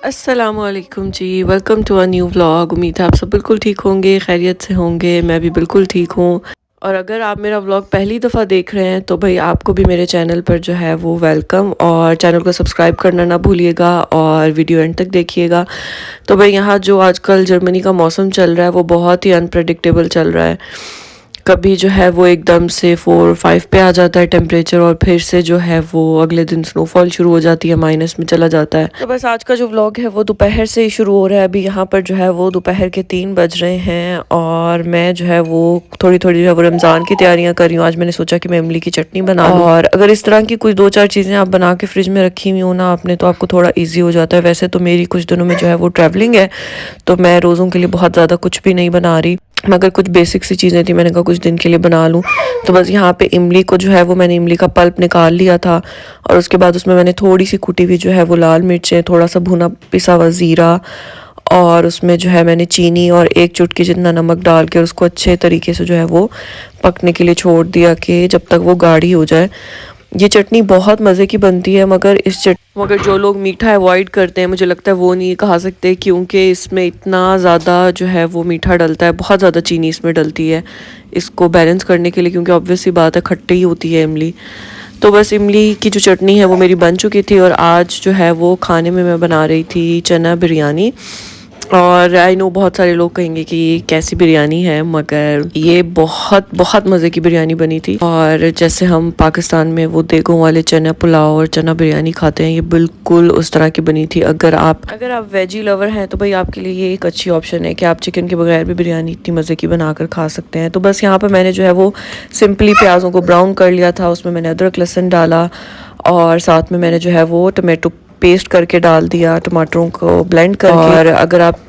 अस्सलामुअलैकुम जी, welcome to a new vlog. उम्मीद है आप सब बिल्कुल ठीक होंगे, खैरियत से होंगे। मैं भी बिल्कुल ठीक हूँ। और अगर आप मेरा व्लॉग पहली दफ़ा देख रहे हैं तो भाई आपको भी मेरे चैनल पर जो है वो वेलकम, और चैनल को सब्सक्राइब करना ना भूलिएगा और वीडियो एंड तक देखिएगा। तो भाई यहाँ जो आजकल जर्मनी का मौसम चल रहा है वो बहुत ही अनप्रेडिक्टेबल चल रहा है। कभी जो है वो एकदम से 4-5 पे आ जाता है टेम्परेचर, और फिर से जो है वो अगले दिन स्नोफॉल शुरू हो जाती है, माइनस में चला जाता है। तो बस आज का जो व्लॉग है वो दोपहर से ही शुरू हो रहा है। अभी यहाँ पर जो है वो दोपहर के 3 बज रहे हैं, और मैं जो है वो थोड़ी थोड़ी जो है वो रमज़ान की तैयारियाँ कर रही हूँ। आज मैंने सोचा कि मैं इमली की चटनी बना लूँ, और अगर इस तरह की कुछ 2-4 चीज़ें आप बना के फ्रिज में रखी हुई हो ना आपने, तो आपको थोड़ा ईजी हो जाता है। वैसे तो मेरी कुछ दिनों में जो है वो ट्रैवलिंग है, तो मैं रोज़ों के लिए बहुत ज़्यादा कुछ भी नहीं बना रही, मगर कुछ बेसिक सी चीज़ें थी, मैंने कहा कुछ दिन के लिए बना लूँ। तो बस यहाँ पे इमली को जो है वो मैंने इमली का पल्प निकाल लिया था, और उसके बाद उसमें मैंने थोड़ी सी कुटी हुई जो है वो लाल मिर्चें, थोड़ा सा भुना पिसा हुआ ज़ीरा, और उसमें जो है मैंने चीनी और 1 चुटकी जितना नमक डाल के उसको अच्छे तरीके से जो है वो पकने के लिए छोड़ दिया कि जब तक वो गाढ़ी हो जाए। ये चटनी बहुत मज़े की बनती है, मगर जो लोग मीठा अवॉइड करते हैं मुझे लगता है वो नहीं खा सकते, क्योंकि इसमें इतना ज़्यादा जो है वो मीठा डलता है, बहुत ज़्यादा चीनी इसमें डलती है इसको बैलेंस करने के लिए, क्योंकि ऑब्वियस सी बात है खट्टी ही होती है इमली। तो बस इमली की जो चटनी है वो मेरी बन चुकी थी, और आज जो है वो खाने में मैं बना रही थी चना बिरयानी। और आई नो बहुत सारे लोग कहेंगे कि ये कैसी बिरयानी है, मगर ये बहुत बहुत मज़े की बिरयानी बनी थी। और जैसे हम पाकिस्तान में वो देगों वाले चना पुलाव और चना बिरयानी खाते हैं, ये बिल्कुल उस तरह की बनी थी। अगर आप वेजी लवर हैं तो भाई आपके लिए ये एक अच्छी ऑप्शन है कि आप चिकन के बगैर भी बिरयानी इतनी मज़े की बनाकर खा सकते हैं। तो बस यहाँ पर मैंने जो है वो सिंपली प्याज़ों को ब्राउन कर लिया था, उसमें मैंने अदरक लहसुन डाला, और साथ में मैंने जो है वो टमाटो पेस्ट करके डाल दिया, टमाटरों को ब्लेंड करके। और अगर आप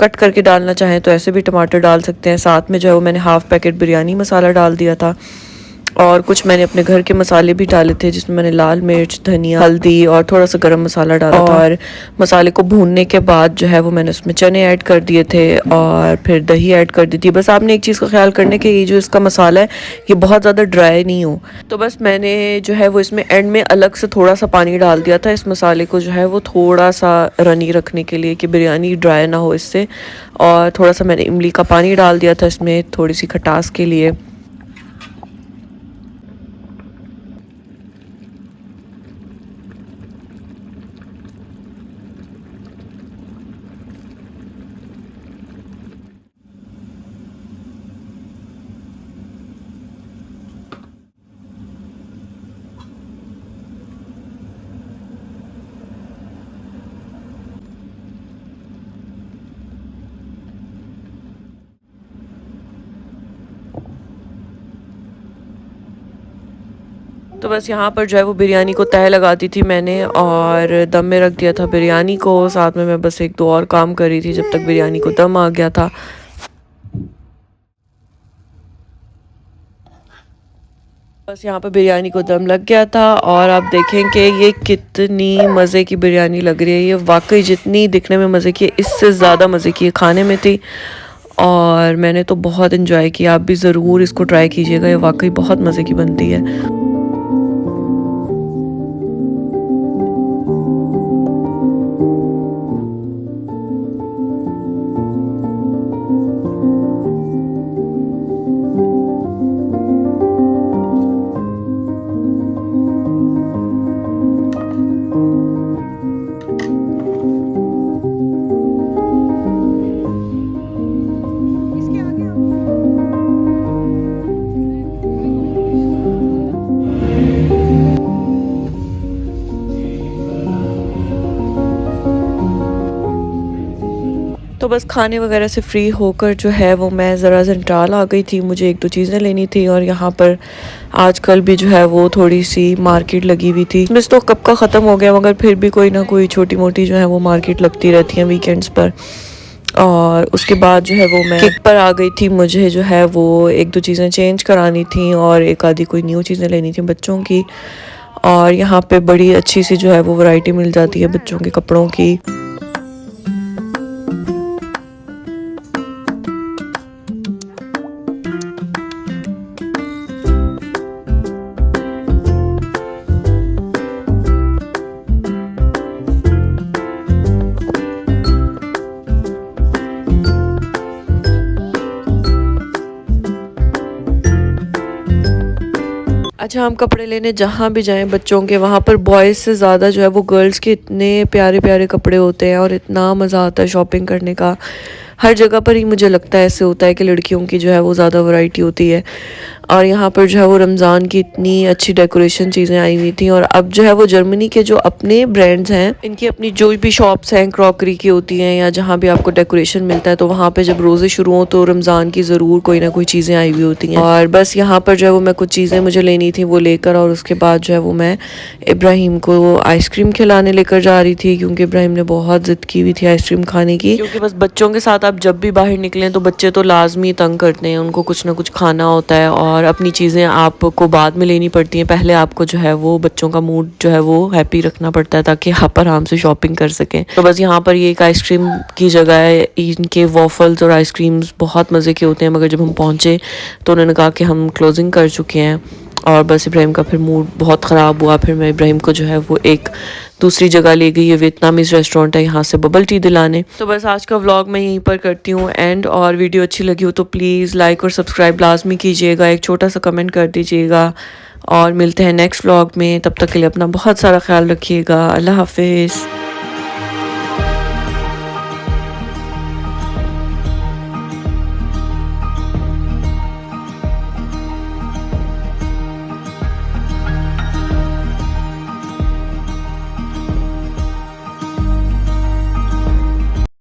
कट करके डालना चाहें तो ऐसे भी टमाटर डाल सकते हैं। साथ में जो है वो मैंने हाफ़ पैकेट बिरयानी मसाला डाल दिया था, और कुछ मैंने अपने घर के मसाले भी डाले थे, जिसमें मैंने लाल मिर्च, धनिया, हल्दी और थोड़ा सा गरम मसाला डाला था। और मसाले को भूनने के बाद जो है वो मैंने उसमें चने ऐड कर दिए थे, और फिर दही ऐड कर दी थी। बस आपने एक चीज़ का ख्याल करने के ये जो इसका मसाला है ये बहुत ज़्यादा ड्राई नहीं हो। तो बस मैंने जो है वो इसमें एंड में अलग से थोड़ा सा पानी डाल दिया था इस मसाले को जो है वो थोड़ा सा रनी रखने के लिए, कि बिरयानी ड्राई ना हो इससे। और थोड़ा सा मैंने इमली का पानी डाल दिया था इसमें थोड़ी सी खटास के लिए। तो बस यहाँ पर जो है वो बिरयानी को तह लगा दी थी मैंने, और दम में रख दिया था बिरयानी को। साथ में मैं बस 1-2 और काम कर रही थी जब तक बिरयानी को दम आ गया था। बस यहाँ पर बिरयानी को दम लग गया था, और आप देखें कि ये कितनी मज़े की बिरयानी लग रही है। ये वाकई जितनी दिखने में मज़े की है इससे ज़्यादा मज़े की खाने में थी, और मैंने तो बहुत इन्जॉय किया। आप भी ज़रूर इसको ट्राई कीजिएगा, ये वाकई बहुत मज़े की बनती है। तो बस खाने वगैरह से फ्री होकर जो है वो मैं ज़रा जंटाल आ गई थी, मुझे 1-2 चीज़ें लेनी थी। और यहाँ पर आजकल भी जो है वो थोड़ी सी मार्केट लगी हुई थी, मिस तो कब का ख़त्म हो गया, मगर फिर भी कोई ना कोई छोटी मोटी जो है वो मार्केट लगती रहती है वीकेंड्स पर। और उसके बाद जो है वो मैं किक पर आ गई थी, मुझे जो है वो 1-2 चीज़ें चेंज करानी थी और एक आधी कोई न्यू चीज़ें लेनी थी बच्चों की। और यहाँ पे बड़ी अच्छी सी जो है वो वैरायटी मिल जाती है बच्चों के कपड़ों की। अच्छा, हम कपड़े लेने जहाँ भी जाएं बच्चों के, वहाँ पर बॉयज़ से ज़्यादा जो है वो गर्ल्स के इतने प्यारे प्यारे कपड़े होते हैं और इतना मज़ा आता है शॉपिंग करने का। हर जगह पर ही मुझे लगता है ऐसे होता है कि लड़कियों की जो है वो ज़्यादा वैरायटी होती है। और यहाँ पर जो है वो रमज़ान की इतनी अच्छी डेकोरेशन चीज़ें आई हुई थी। और अब जो है वो जर्मनी के जो अपने ब्रांड्स हैं, इनकी अपनी जो भी शॉप्स हैं क्रॉकरी की होती हैं या जहाँ भी आपको डेकोरेशन मिलता है, तो वहाँ पे जब रोज़े शुरू हों तो रमज़ान की ज़रूर कोई ना कोई चीज़ें आई हुई होती हैं। और बस यहाँ पर जो है वो मैं कुछ चीज़ें मुझे लेनी थी वो लेकर, और उसके बाद जो है वो मैं इब्राहिम को आइसक्रीम खिलाने लेकर जा रही थी, क्योंकि इब्राहिम ने बहुत ज़िद की हुई थी आइसक्रीम खाने की। क्योंकि बस बच्चों के साथ आप जब भी बाहर निकलें तो बच्चे तो लाजमी तंग करते हैं, उनको कुछ ना कुछ खाना होता है और अपनी चीज़ें आपको बाद में लेनी पड़ती हैं। पहले आपको जो है वो बच्चों का मूड जो है वो हैप्पी रखना पड़ता है ताकि आप आराम से शॉपिंग कर सकें। तो बस यहाँ पर ये एक आइसक्रीम की जगह है, इनके वॉफल्स और आइसक्रीम्स बहुत मज़े के होते हैं, मगर जब हम पहुँचे तो उन्होंने कहा कि हम क्लोजिंग कर चुके हैं। और बस इब्राहिम का फिर मूड बहुत ख़राब हुआ। फिर मैं इब्राहिम को जो है वो एक दूसरी जगह ले गई, ये वियतनामीज़ रेस्टोरेंट है, यहाँ से बबल टी दिलाने। तो बस आज का व्लॉग मैं यहीं पर करती हूँ एंड। और वीडियो अच्छी लगी हो तो प्लीज़ लाइक और सब्सक्राइब लाजमी कीजिएगा, एक छोटा सा कमेंट कर दीजिएगा। और मिलते हैं नेक्स्ट व्लॉग में, तब तक के लिए अपना बहुत सारा ख्याल रखिएगा। अल्लाह हाफिज़।